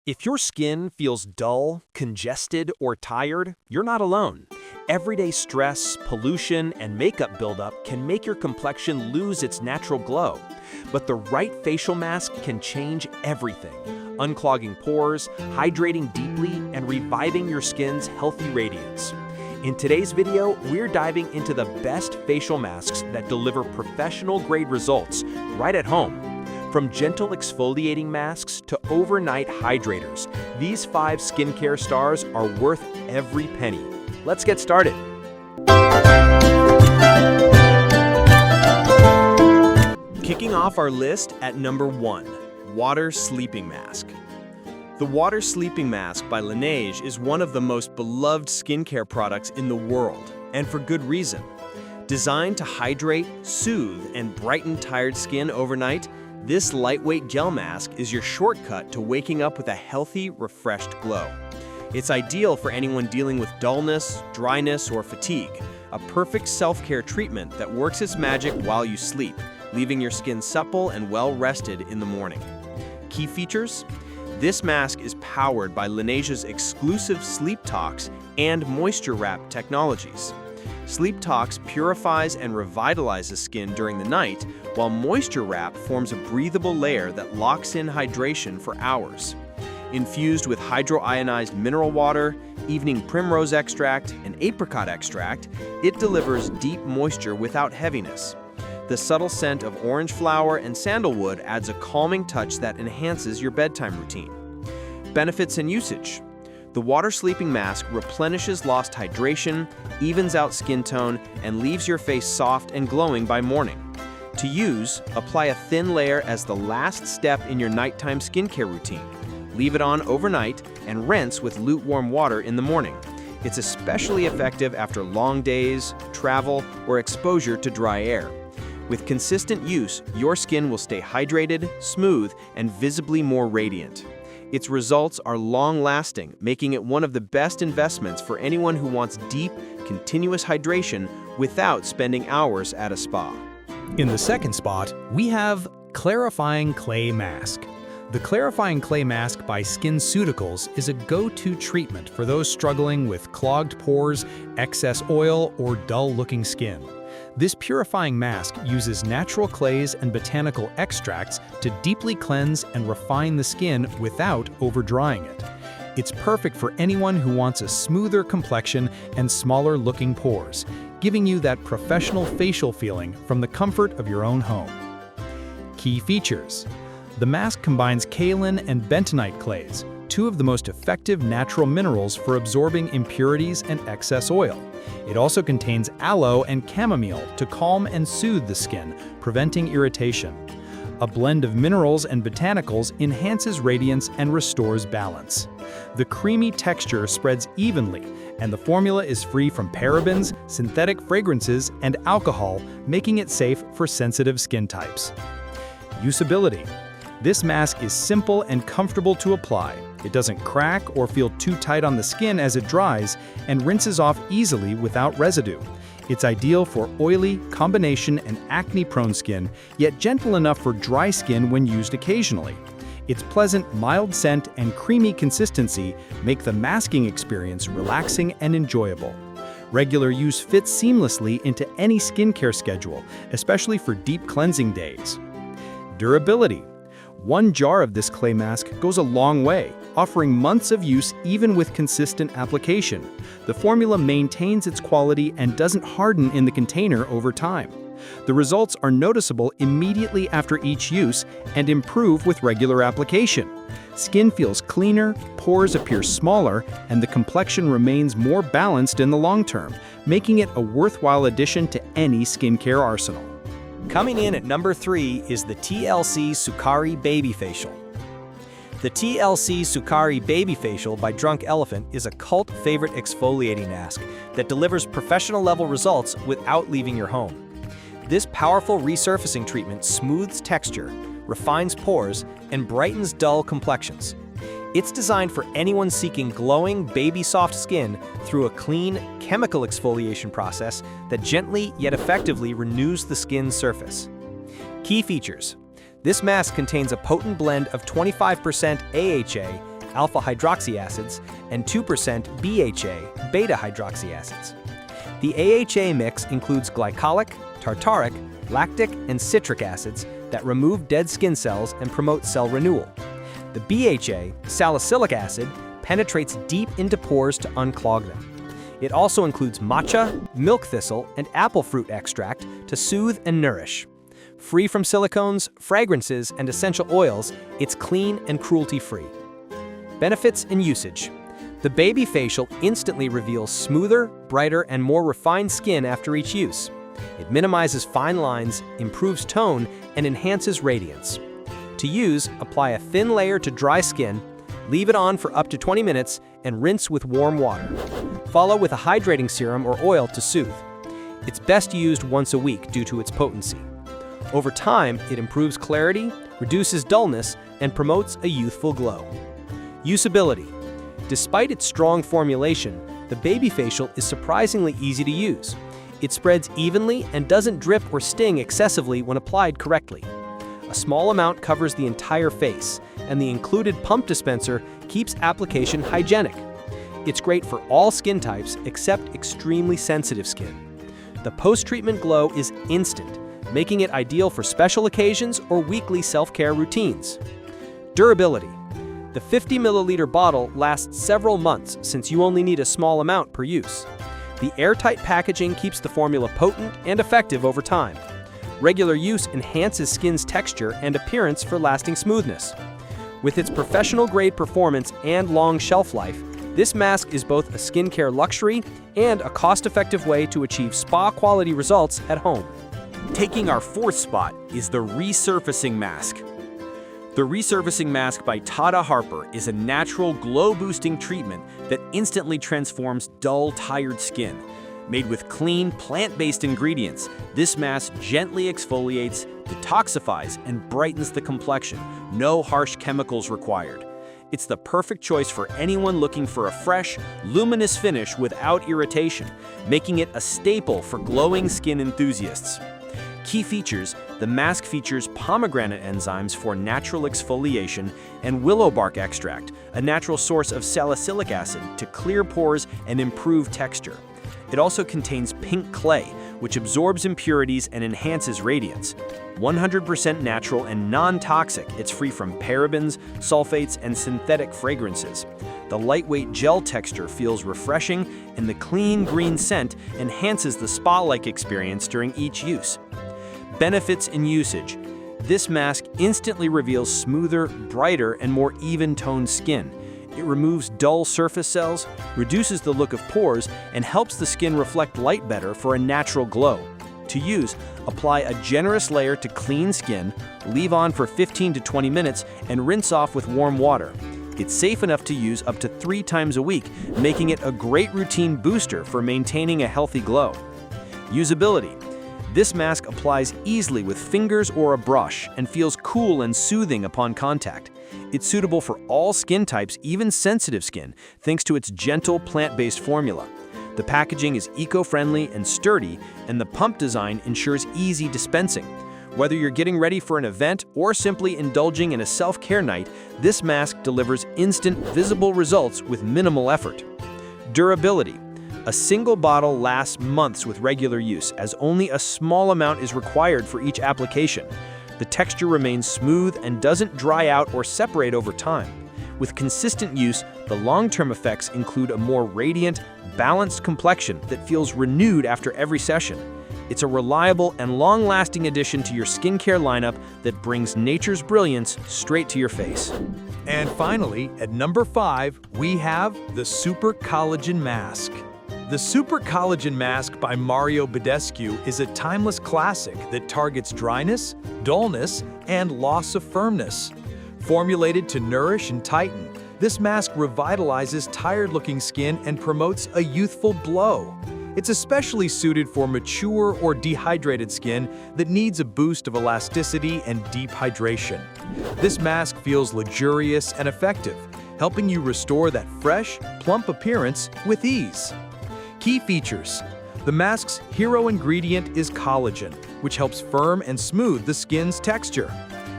If your skin feels dull, congested, or tired, you're not alone. Everyday stress, pollution, and makeup buildup can make your complexion lose its natural glow. But the right facial mask can change everything, unclogging pores, hydrating deeply, and reviving your skin's healthy radiance. In today's video, we're diving into the best facial masks that deliver professional-grade results right at home. From gentle exfoliating masks to overnight hydrators, these 5 skincare stars are worth every penny. Let's get started. Kicking off our list at number 1, Water Sleeping Mask. The Water Sleeping Mask by Laneige is one of the most beloved skincare products in the world, and for good reason. Designed to hydrate, soothe, and brighten tired skin overnight, this lightweight gel mask is your shortcut to waking up with a healthy, refreshed glow. It's ideal for anyone dealing with dullness, dryness, or fatigue, a perfect self-care treatment that works its magic while you sleep, leaving your skin supple and well-rested in the morning. Key features? This mask is powered by Laneige's exclusive Sleep Tox and Moisture Wrap technologies. Sleep Tox purifies and revitalizes skin during the night, while Moisture Wrap forms a breathable layer that locks in hydration for hours. Infused with hydroionized mineral water, evening primrose extract, and apricot extract, it delivers deep moisture without heaviness. The subtle scent of orange flower and sandalwood adds a calming touch that enhances your bedtime routine. Benefits and usage. The Water Sleeping Mask replenishes lost hydration, evens out skin tone, and leaves your face soft and glowing by morning. To use, apply a thin layer as the last step in your nighttime skincare routine. Leave it on overnight and rinse with lukewarm water in the morning. It's especially effective after long days, travel, or exposure to dry air. With consistent use, your skin will stay hydrated, smooth, and visibly more radiant. Its results are long-lasting, making it one of the best investments for anyone who wants deep, continuous hydration without spending hours at a spa. In the second spot, we have Clarifying Clay Mask. The Clarifying Clay Mask by SkinCeuticals is a go-to treatment for those struggling with clogged pores, excess oil, or dull-looking skin. This purifying mask uses natural clays and botanical extracts to deeply cleanse and refine the skin without over-drying it. It's perfect for anyone who wants a smoother complexion and smaller-looking pores, giving you that professional facial feeling from the comfort of your own home. Key features. The mask combines kaolin and bentonite clays, 2 of the most effective natural minerals for absorbing impurities and excess oil. It also contains aloe and chamomile to calm and soothe the skin, preventing irritation. A blend of minerals and botanicals enhances radiance and restores balance. The creamy texture spreads evenly, and the formula is free from parabens, synthetic fragrances, and alcohol, making it safe for sensitive skin types. Usability. This mask is simple and comfortable to apply. It doesn't crack or feel too tight on the skin as it dries, and rinses off easily without residue. It's ideal for oily, combination, and acne-prone skin, yet gentle enough for dry skin when used occasionally. Its pleasant, mild scent and creamy consistency make the masking experience relaxing and enjoyable. Regular use fits seamlessly into any skincare schedule, especially for deep cleansing days. Durability. 1 jar of this clay mask goes a long way, offering months of use even with consistent application. The formula maintains its quality and doesn't harden in the container over time. The results are noticeable immediately after each use and improve with regular application. Skin feels cleaner, pores appear smaller, and the complexion remains more balanced in the long term, making it a worthwhile addition to any skincare arsenal. Coming in at number 3 is the TLC Sukari Baby Facial. The TLC Sukari Baby Facial by Drunk Elephant is a cult favorite exfoliating mask that delivers professional-level results without leaving your home. This powerful resurfacing treatment smooths texture, refines pores, and brightens dull complexions. It's designed for anyone seeking glowing, baby-soft skin through a clean, chemical exfoliation process that gently yet effectively renews the skin's surface. Key features. This mask contains a potent blend of 25% AHA alpha-hydroxy acids, and 2% BHA, beta-hydroxy acids. The AHA mix includes glycolic, tartaric, lactic, and citric acids that remove dead skin cells and promote cell renewal. The BHA, salicylic acid, penetrates deep into pores to unclog them. It also includes matcha, milk thistle, and apple fruit extract to soothe and nourish. Free from silicones, fragrances, and essential oils, it's clean and cruelty-free. Benefits and usage. The Baby Facial instantly reveals smoother, brighter, and more refined skin after each use. It minimizes fine lines, improves tone, and enhances radiance. To use, apply a thin layer to dry skin, leave it on for up to 20 minutes, and rinse with warm water. Follow with a hydrating serum or oil to soothe. It's best used once a week due to its potency. Over time, it improves clarity, reduces dullness, and promotes a youthful glow. Usability. Despite its strong formulation, the Baby Facial is surprisingly easy to use. It spreads evenly and doesn't drip or sting excessively when applied correctly. A small amount covers the entire face, and the included pump dispenser keeps application hygienic. It's great for all skin types except extremely sensitive skin. The post-treatment glow is instant, making it ideal for special occasions or weekly self-care routines. Durability. The 50 milliliter bottle lasts several months since you only need a small amount per use. The airtight packaging keeps the formula potent and effective over time. Regular use enhances skin's texture and appearance for lasting smoothness. With its professional-grade performance and long shelf life, this mask is both a skincare luxury and a cost-effective way to achieve spa-quality results at home. Taking our fourth spot is the resurfacing mask. The resurfacing mask by Tata Harper is a natural glow-boosting treatment that instantly transforms dull, tired skin. Made with clean, plant-based ingredients, this mask gently exfoliates, detoxifies, and brightens the complexion. No harsh chemicals required. It's the perfect choice for anyone looking for a fresh, luminous finish without irritation, making it a staple for glowing skin enthusiasts. Key features: the mask features pomegranate enzymes for natural exfoliation and willow bark extract, a natural source of salicylic acid to clear pores and improve texture. It also contains pink clay, which absorbs impurities and enhances radiance. 100% natural and non-toxic, it's free from parabens, sulfates, and synthetic fragrances. The lightweight gel texture feels refreshing, and the clean green scent enhances the spa-like experience during each use. Benefits and usage. This mask instantly reveals smoother, brighter, and more even-toned skin. It removes dull surface cells, reduces the look of pores, and helps the skin reflect light better for a natural glow. To use, apply a generous layer to clean skin, leave on for 15 to 20 minutes, and rinse off with warm water. It's safe enough to use up to 3 times a week, making it a great routine booster for maintaining a healthy glow. Usability. This mask applies easily with fingers or a brush and feels cool and soothing upon contact. It's suitable for all skin types, even sensitive skin, thanks to its gentle plant-based formula. The packaging is eco-friendly and sturdy, and the pump design ensures easy dispensing. Whether you're getting ready for an event or simply indulging in a self-care night, this mask delivers instant, visible results with minimal effort. Durability. A single bottle lasts months with regular use, as only a small amount is required for each application. The texture remains smooth and doesn't dry out or separate over time. With consistent use, the long-term effects include a more radiant, balanced complexion that feels renewed after every session. It's a reliable and long-lasting addition to your skincare lineup that brings nature's brilliance straight to your face. And finally, at number 5, we have the Super Collagen Mask. The Super Collagen Mask by Mario Badescu is a timeless classic that targets dryness, dullness, and loss of firmness. Formulated to nourish and tighten, this mask revitalizes tired-looking skin and promotes a youthful glow. It's especially suited for mature or dehydrated skin that needs a boost of elasticity and deep hydration. This mask feels luxurious and effective, helping you restore that fresh, plump appearance with ease. Key features. The mask's hero ingredient is collagen, which helps firm and smooth the skin's texture.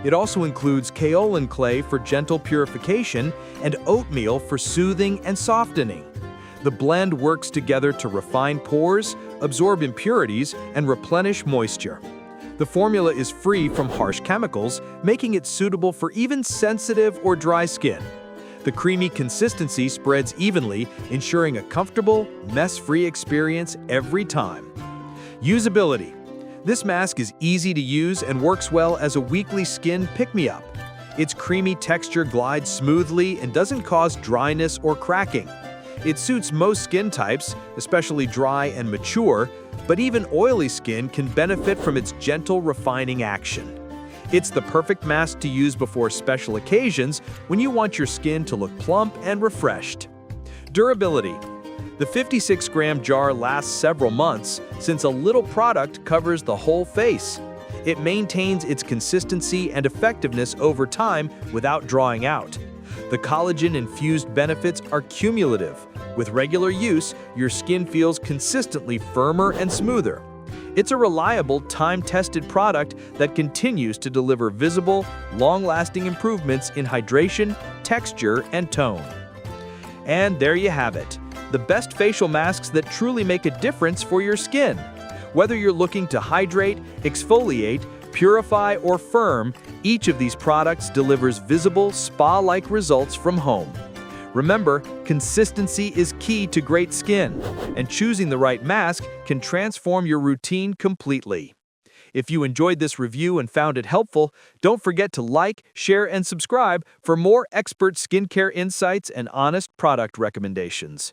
It also includes kaolin clay for gentle purification and oatmeal for soothing and softening. The blend works together to refine pores, absorb impurities, and replenish moisture. The formula is free from harsh chemicals, making it suitable for even sensitive or dry skin. The creamy consistency spreads evenly, ensuring a comfortable, mess-free experience every time. Usability. This mask is easy to use and works well as a weekly skin pick-me-up. Its creamy texture glides smoothly and doesn't cause dryness or cracking. It suits most skin types, especially dry and mature, but even oily skin can benefit from its gentle, refining action. It's the perfect mask to use before special occasions when you want your skin to look plump and refreshed. Durability. The 56-gram jar lasts several months since a little product covers the whole face. It maintains its consistency and effectiveness over time without drawing out. The collagen-infused benefits are cumulative. With regular use, your skin feels consistently firmer and smoother. It's a reliable, time-tested product that continues to deliver visible, long-lasting improvements in hydration, texture, and tone. And there you have it, the best facial masks that truly make a difference for your skin. Whether you're looking to hydrate, exfoliate, purify, or firm, each of these products delivers visible, spa-like results from home. Remember, consistency is key to great skin, and choosing the right mask can transform your routine completely. If you enjoyed this review and found it helpful, don't forget to like, share, and subscribe for more expert skincare insights and honest product recommendations.